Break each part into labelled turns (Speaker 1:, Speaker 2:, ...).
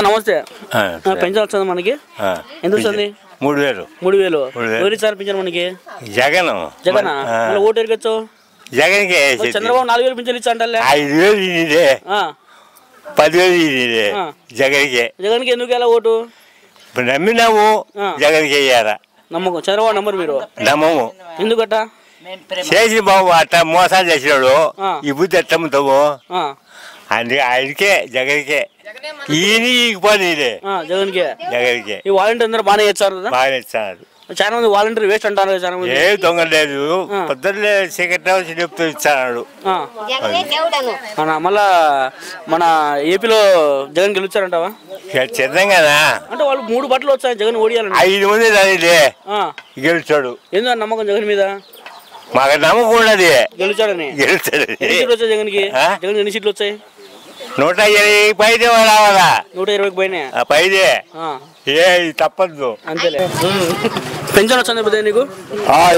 Speaker 1: నమస్తే. పెన్షన్ వస్తుంది మనకి, ఎంత వస్తుంది? 3000. ఎవరు ఇచ్చారు పెన్షన్ మనకి?
Speaker 2: జగన్.
Speaker 1: జగన్ ఓటు ఎరగచ్చు.
Speaker 2: జగన్
Speaker 1: చంద్రబాబు 4000 పెన్షన్ ఇచ్చా అంటే
Speaker 2: 5000 10,000 జగన్కి
Speaker 1: ఎందుకు ఎలా ఓటు?
Speaker 2: ఇప్పుడు నమ్మినాము, జగన్కి వేయాలా
Speaker 1: నమ్మకం. చంద్రబాబు నమ్మరు మీరు?
Speaker 2: నమ్మము.
Speaker 1: ఎందుకట?
Speaker 2: చేసి బాబు అట్ట మోసాలు చేసినాడు, ఈ బుద్ధి ఎట్టమ్ముతావు అందుకే ఆయనకే, జగన్కే. ఈయన ఈగిపోయి జగన్కే.
Speaker 1: ఈ వాలంటీర్ అందరూ బాగానే చేస్తారు,
Speaker 2: బాగానే ఇచ్చారు.
Speaker 1: చాలా మంది వాలంటీర్ వేస్ట్ అంటారు. చాలా మంది
Speaker 2: ఏ దొంగ లేదు, పొద్దున్నే సెక్రటరీ చెప్తూ ఇచ్చాడు.
Speaker 1: మళ్ళా మన ఏపీలో జగన్ గెలుచారంటావా?
Speaker 2: చిత్రంగానా
Speaker 1: అంటే వాళ్ళు 3 బట్టలు వచ్చాయి జగన్ ఓడియాలని.
Speaker 2: 5 మంది రానిలే గెలుచాడు.
Speaker 1: ఎందుకు నమ్మకం జగన్ మీద?
Speaker 2: మాకు నమ్మకం ఉన్నది
Speaker 1: గెలుచాడని.
Speaker 2: గెలుచాడు.
Speaker 1: ఎన్ని సీట్లు వచ్చాయి జగన్ కి? జగన్ ఎన్ని సీట్లు వచ్చాయి?
Speaker 2: 120 పైనే రావాలా.
Speaker 1: 120 పైనే
Speaker 2: పైదే. ఏ తప్పదు.
Speaker 1: అంతేలే. పెన్షన్ వచ్చింది నీకు?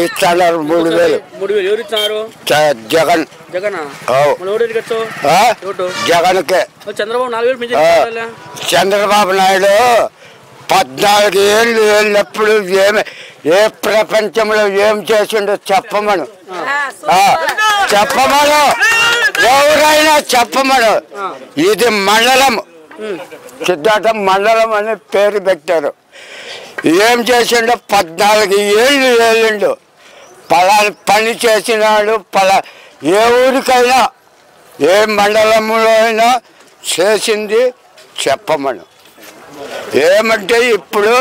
Speaker 3: ఇస్తున్నారు
Speaker 1: 3000. ఎవరు ఇస్తున్నారు?
Speaker 3: జగన్.
Speaker 1: జగన్
Speaker 3: జగన్కే.
Speaker 1: చంద్రబాబు 4000 పెన్షన్.
Speaker 3: చంద్రబాబు నాయుడు 14 ఏళ్ళు వెళ్ళినప్పుడు ఏ ప్రపంచంలో ఏం చేసిండో చెప్పమను, ఎవరైనా చెప్పమను. ఇది మండలం, సిద్ధార్థ మండలం అని పేరు పెట్టారు. ఏం చేసిండో 14 ఏళ్ళు వెళ్ళిండు. పలాని పని చేసినాడు. ఏ ఊరికైనా ఏ మండలంలో అయినా చేసింది చెప్పమను. ఏమంటే ఇప్పుడు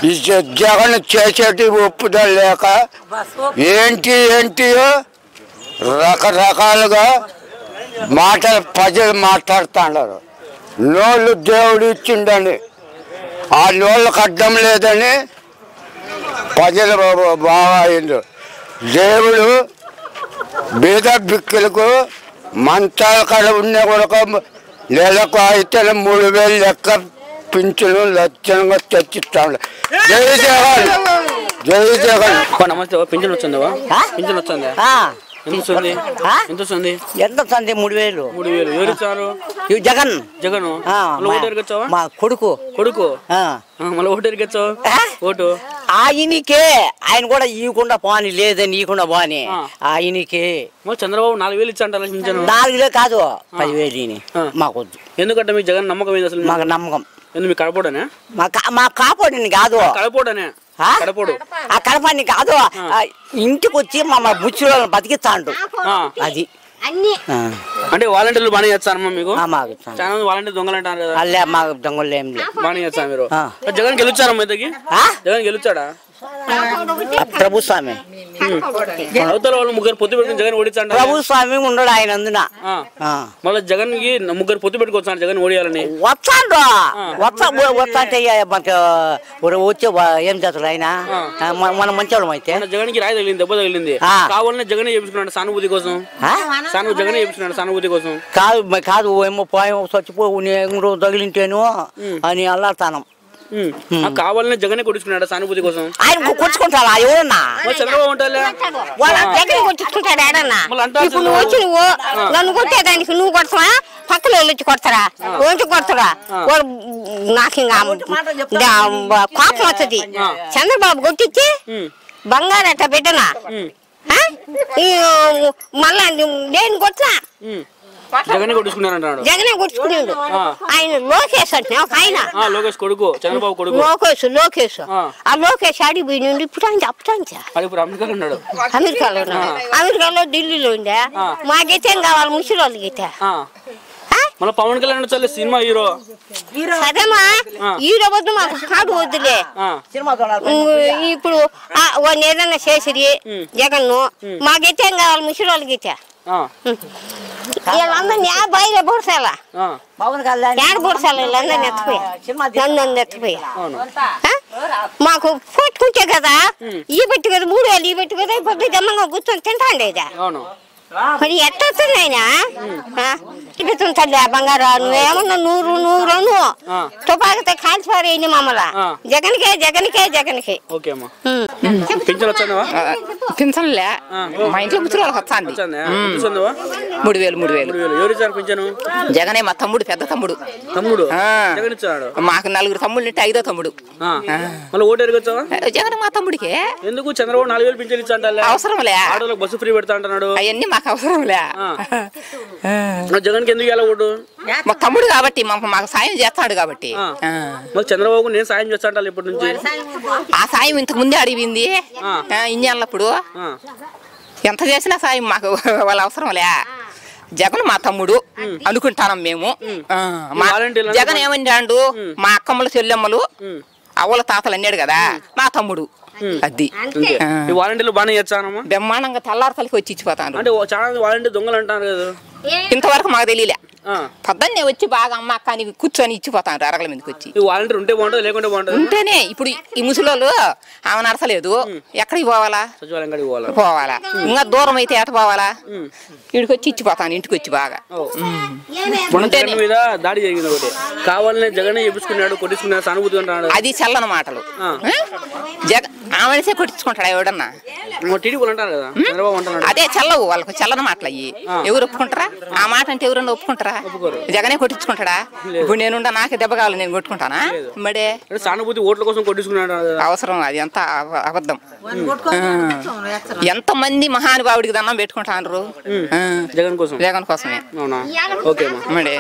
Speaker 3: ఈ జగన్ చేసేటి ఒప్పుదల లేక ఏంటియో రకరకాలుగా మాటలు ప్రజలు మాట్లాడుతున్నారు. నోళ్ళు దేవుడు ఇచ్చిండని, ఆ నోళ్ళకు అర్థం లేదని ప్రజలు బాగా అయిండు. దేవుడు బీద బిక్కులకు మంచాల కాడ ఉన్న కూడా నెలకు అయితే 3000 లెక్క పింఛను లక్షణంగా తెచ్చిస్తాడు. జై జగన్, జై జగన్.
Speaker 1: నమస్తే. పింఛన్ వచ్చిందా? పింఛన్ వచ్చిందా? ఎంత వస్తుంది?
Speaker 3: 3000.
Speaker 1: ఎవరు ఇచ్చారు?
Speaker 3: జగన్.
Speaker 1: జగన్ ఓటు ఎరగచ్చావా?
Speaker 3: మా కొడుకు.
Speaker 1: మళ్ళీ ఓటు ఎరగచ్చావు? ఓటు
Speaker 3: ఆయనకే. ఆయన కూడా ఇవ్వకుండా పోని లేదని, ఇవ్వకుండా పోని ఆయనకే.
Speaker 1: చంద్రబాబు 4000 ఇచ్చా అంటారు.
Speaker 3: 4,000 కాదు, 10,000 మాకు వద్దు.
Speaker 1: ఎందుకంటే మీకు జగన్ నమ్మకం ఏది అసలు?
Speaker 3: మాకు నమ్మకం.
Speaker 1: మీకు కడపోడనే?
Speaker 3: మా కాపాడిని కాదు,
Speaker 1: కడపోడనే. కడపోడు
Speaker 3: ఆ కడపాన్ని కాదు, ఇంటికి వచ్చి మా బుచ్చిలో బతికిస్తాడు. అది
Speaker 1: అంటే వాలంటీర్లు బాగానే చేస్తారమ్మా మీకు?
Speaker 3: చాలా
Speaker 1: మంది వాలంటీర్ దొంగలు అంటారు కదా.
Speaker 3: అల్లే మాకు దొంగలు ఏం లేదు,
Speaker 1: బాగానే చేస్తారు మీరు. జగన్ గెలుచారమ్మా ఇంతకి? జగన్ గెలుచాడా?
Speaker 3: ప్రభుస్వామి
Speaker 1: అవతల వాళ్ళు 3 పొత్తు పెట్టుకుని జగన్ ఓడించండి.
Speaker 3: ప్రభుస్వామి ఉండడు ఆయన అందున.
Speaker 1: మళ్ళీ జగన్ కి 3 పొత్తు పెట్టుకోవచ్చు జగన్ ఓడియాలని.
Speaker 3: వచ్చాడు వచ్చే వచ్చే ఏం చేస్తాడు ఆయన? మన మంచి అయితే
Speaker 1: జగన్ కి రాయి తగిలింది, దెబ్బ తగిలింది. కావాలనే జగన్ చేపించుకున్నాడు సానుభూతి కోసం. జగన్ చేపించుకున్నాడు సానుభూతి కోసం.
Speaker 3: కాదు ఏమో పోయేమో చచ్చిపో తగిలింటేను అని అల్లాడతాను.
Speaker 1: కావాలనే జగన్ కొట్టుకున్నాడు సానుభూతి కోసం.
Speaker 3: ఆయన కొట్టుకుంటారా ఎవరన్నా?
Speaker 1: చంద్రబాబు ఉంటాడు
Speaker 4: కొట్టుకుంటాడు. ఏడన్నా ఇప్పుడు నువ్వు వచ్చి నన్ను కొట్టేదానికి నువ్వు కొడతావా? పక్కన వాళ్ళు వచ్చి కొడతారా? వచ్చి కొడతారా? నాకు ఇంకా కోపం వస్తుంది. చంద్రబాబు కొట్టించి బంగారట బిడ్డనా మళ్ళా నేను కొట్టినా
Speaker 1: జగన్ కొట్టుకున్నాడు.
Speaker 4: జగనే కొట్టుకున్నాడు. ఆయన లోకేష్ అంటే ఒక ఆయన,
Speaker 1: లోకేష్ కొడుకు, చంద్రబాబు కొడుకు.
Speaker 4: లోకేష్ ఆ లోకేష్ అడిగి పోయి నుండి ఇప్పుడు ఆయన చెప్తాను
Speaker 1: అమెరికాలో ఉన్నాడు.
Speaker 4: అమెరికాలో ఢిల్లీలో ఉండే. మాకైతే ఏం కావాలి ముసలి వాళ్ళకి అయితే.
Speaker 1: మన పవన్ కళ్యాణ్ చాలే సినిమా హీరో.
Speaker 4: సరేమా హీరో వద్దు, మాకు కాడు వద్దులే. ఇప్పుడు ఏదన్నా చేసిరి జగన్, మాకైతే ఏం కావాలి ముసలి వాళ్ళకి అయితే. వీళ్ళందరినీ బయట పొడిసేలా ఏడ పొడిసేలా వీళ్ళందరినీ ఎత్తిపోయా, నన్ను ఎత్తిపోయా. మాకు కొట్టుకుంటే కదా ఈ పెట్టి కదా 3000 ఈ పెట్టి కదా పొద్దు జమ్మంగా కూర్చొని తింటాండేదా. మరి ఎట్ట వస్తుంది ఆయన చూపిస్తుంది తల్లి ఆ బంగారు నువ్వేమన్నా నూరు నూరు తుపాకితో కాల్చిపారేయండి మమ్మల్ని జగన్కే
Speaker 1: ఓకే అమ్మా పింఛన్ వచ్చావా
Speaker 5: పింఛన్లే మా ఇంట్లో ముచ్చులు వాళ్ళకి వస్తాంది 3,000
Speaker 1: ఎవరు ఇచ్చారు పింఛను
Speaker 5: జగనే మా తమ్ముడు పెద్ద తమ్ముడు
Speaker 1: జగన్ ఇచ్చాడు
Speaker 5: మాకు 4 తమ్ముళ్ళు ఉంటే 5వ తమ్ముడు
Speaker 1: మళ్ళీ ఓటు ఎరగొచ్చావా
Speaker 5: జగన్ మా తమ్ముడికి
Speaker 1: ఎందుకు చంద్రబాబు 4,000 పింఛన్ ఇచ్చా
Speaker 5: అవసరంలే
Speaker 1: ఆడోళ్ళకి బస్సు ఫ్రీ పెడతా అంటున్నాడు
Speaker 5: అవన్నీ మాకు అవసరంలే
Speaker 1: జగన్కి ఎందుకు ఇలా ఓటు
Speaker 5: మా తమ్ముడు కాబట్టి మాకు సాయం చేస్తాడు కాబట్టి
Speaker 1: మరి చంద్రబాబు నేను సాయం చేస్తా అంటాను ఇప్పటి నుంచి
Speaker 5: ఆ సాయం ఇంతకు ముందే అడిగింది ఇన్నేళ్ళప్పుడు ఎంత చేసినా సాయం మాకు వాళ్ళ అవసరంలే జగన్ మా తమ్ముడు అనుకుంటాం మేము జగన్ ఏమన్నాడు మా అక్కమ్మలు చెల్లెమ్మలు అవ్వల తాతలు అన్నాడు కదా మా తమ్ముడు అది
Speaker 1: వాలంటీర్లు బాగానే చేస్తానమ్మా
Speaker 5: బ్రహ్మాండంగా తెల్లారతలకి వచ్చి ఇచ్చిపోతాను
Speaker 1: అంటే చాలా వాలంటీర్ దొంగలు అంటారు కదా
Speaker 5: ఇంతవరకు మాకు తెలియలే పొద్దున్నే వచ్చి బాగా అమ్మ అక్క అని కూర్చొని ఇచ్చిపోతాను అరగల మీదకి వచ్చి
Speaker 1: వాలంటీర్ ఉంటే బాగుంటుంది లేకుంటే బాగుంటుంది
Speaker 5: ఉంటేనే ఇప్పుడు ఈ ముసలోళ్ళు ఆమె నడసలేదు ఎక్కడికి పోవాలా పోవాలా ఇంకా దూరం అయితే ఎట పోవాలా ఇడికి వచ్చి ఇచ్చిపోతాను ఇంటికి వచ్చి బాగా
Speaker 1: మీద దాడి జరిగింది ఒకటి కావాలనే జగన్ చెప్పుకున్నాడు కొట్టించుకున్నాడు సానుభూతి అంటాడు
Speaker 5: అది చల్లని మాటలు ఆమెసే కొట్టించుకుంటాడు ఎవడన్నా అదే చల్లవు వాళ్ళకు చల్లని మాటలు అయ్యి ఎవరు ఒప్పుకుంటారా ఆ మాట అంటే ఎవరన్నా ఒప్పుకుంటారా జగనే కొట్టించుకుంటాడా ఇప్పుడు నేనుండా నాకే దెబ్బ కావాలి నేను కొట్టుకుంటానా మడే
Speaker 1: సానుభూతి ఓట్ల కోసం కొట్టించుకున్నాడు
Speaker 5: అవసరం అది అంత అబద్ధం ఎంత మంది మహానుభావుడికి దండం పెట్టుకుంటారు
Speaker 1: జగన్ కోసమే
Speaker 5: మడే